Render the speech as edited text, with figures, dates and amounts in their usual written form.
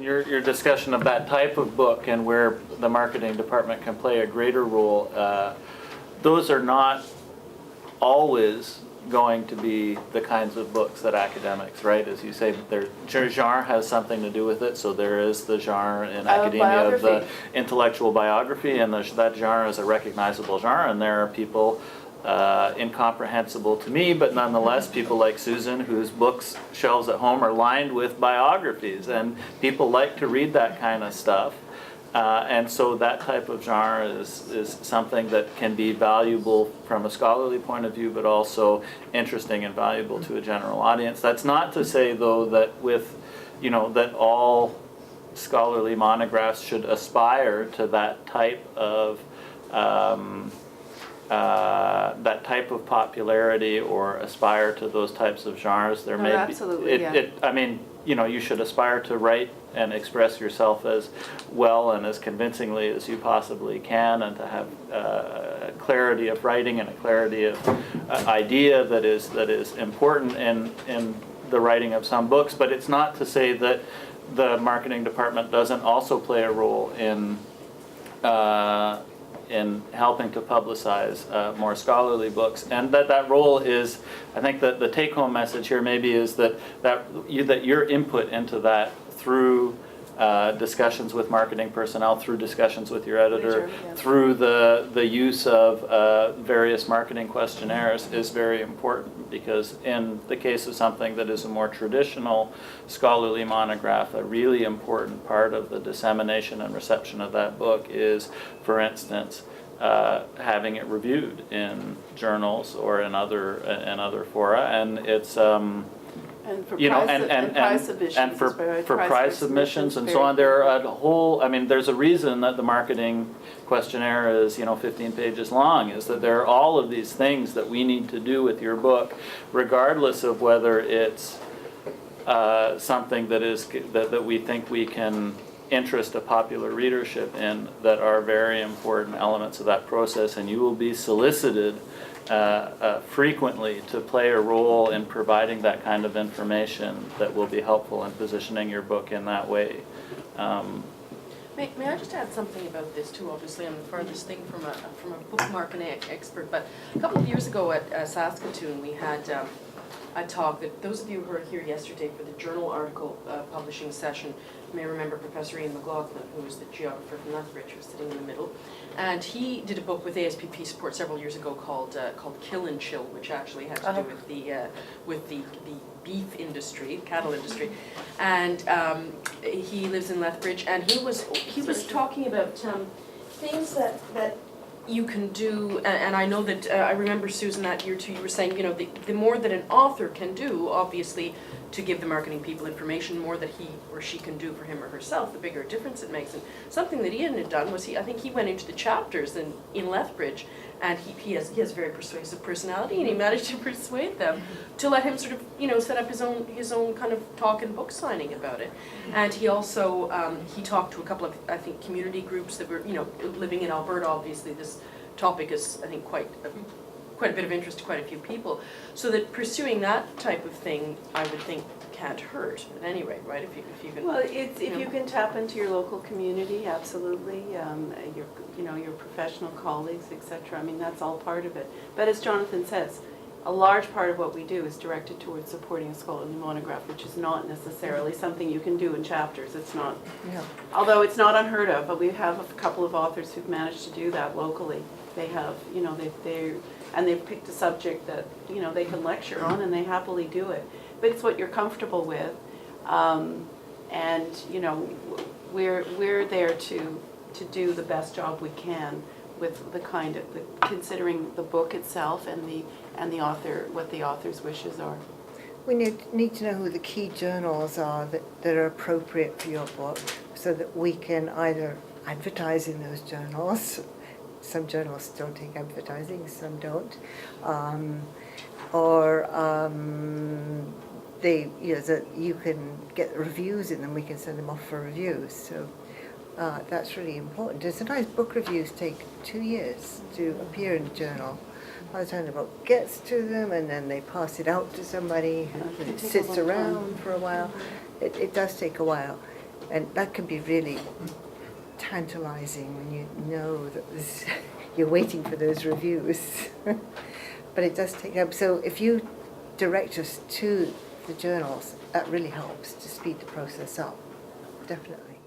in your discussion of that type of book and where the marketing department can play a greater role, those are not always going to be the kinds of books that academics write. As you say, their genre has something to do with it, so there is the genre in academia of the intellectual biography, and that genre is a recognizable genre, and there are people incomprehensible to me, but nonetheless people like Susan, whose books shelves at home are lined with biographies, and people like to read that kind of stuff. And so that type of genre is something that can be valuable from a scholarly point of view, but also interesting and valuable to a general audience. That's not to say, though, that that all scholarly monographs should aspire to that type of popularity or aspire to those types of genres. There may absolutely, be. I mean, you should aspire to write and express yourself as well and as convincingly as you possibly can, and to have a clarity of writing and a clarity of idea that is important in the writing of some books. But it's not to say that the marketing department doesn't also play a role in helping to publicize more scholarly books, and that role is, I think that the take-home message here maybe is that your input into that through discussions with marketing personnel, through discussions with your editor, through the use of various marketing questionnaires is very important, because in the case of something that is a more traditional scholarly monograph, a really important part of the dissemination and reception of that book is, for instance, having it reviewed in journals or in other fora, and it's and for prize submissions and so on. There are a whole, I mean, there's a reason that the marketing questionnaire is 15 pages long, is that there are all of these things that we need to do with your book, regardless of whether it's something that we think we can interest a popular readership in, that are very important elements of that process, and you will be solicited frequently to play a role in providing that kind of information that will be helpful in positioning your book in that way. May I just add something about this too? Obviously, I'm the farthest thing from a bookmarking expert, but a couple of years ago at Saskatoon, we had a talk that those of you who were here yesterday for the journal article publishing session may remember Professor Ian McLaughlin, who was the geographer from Lethbridge, who was sitting in the middle. And he did a book with ASPP support several years ago called Kill and Chill, which actually had to do with the beef industry, cattle industry. And he lives in Lethbridge, and he was talking about things that you can do, and I know that I remember, Susan, that year too, you were saying, the more that an author can do, obviously, to give the marketing people information, more that he or she can do for him or herself, the bigger difference it makes. And something that Ian had done was I think he went into the chapters in Lethbridge, and he has a very persuasive personality, and he managed to persuade them to let him sort of set up his own kind of talk and book signing about it. And he also he talked to a couple of, I think, community groups that were living in Alberta. Obviously, this topic is, I think, quite a bit of interest to quite a few people. So that pursuing that type of thing, I would think, can't hurt at any rate, right? If you can. Well, if you can tap into your local community, absolutely. Your professional colleagues, etc. I mean, that's all part of it. But as Jonathan says, a large part of what we do is directed towards supporting a scholarly monograph, which is not necessarily something you can do in chapters. It's not. Yeah. Although it's not unheard of, but we have a couple of authors who've managed to do that locally. They have, they've picked a subject that they can lecture on, and they happily do it. But it's what you're comfortable with, and we're there to do the best job we can with considering the book itself and the author, what the author's wishes are. We need to know who the key journals are that are appropriate for your book, so that we can either advertise in those journals. Some journals still take advertising, some don't. That you can get reviews in them, we can send them off for reviews. So that's really important. And sometimes book reviews take 2 years to appear in a journal. By the time the book gets to them, and then they pass it out to somebody who sits around for a while, it does take a while. And that can be really tantalizing when you know that you're waiting for those reviews. But it does take up. So if you direct us to the journals, that really helps to speed the process up. Definitely.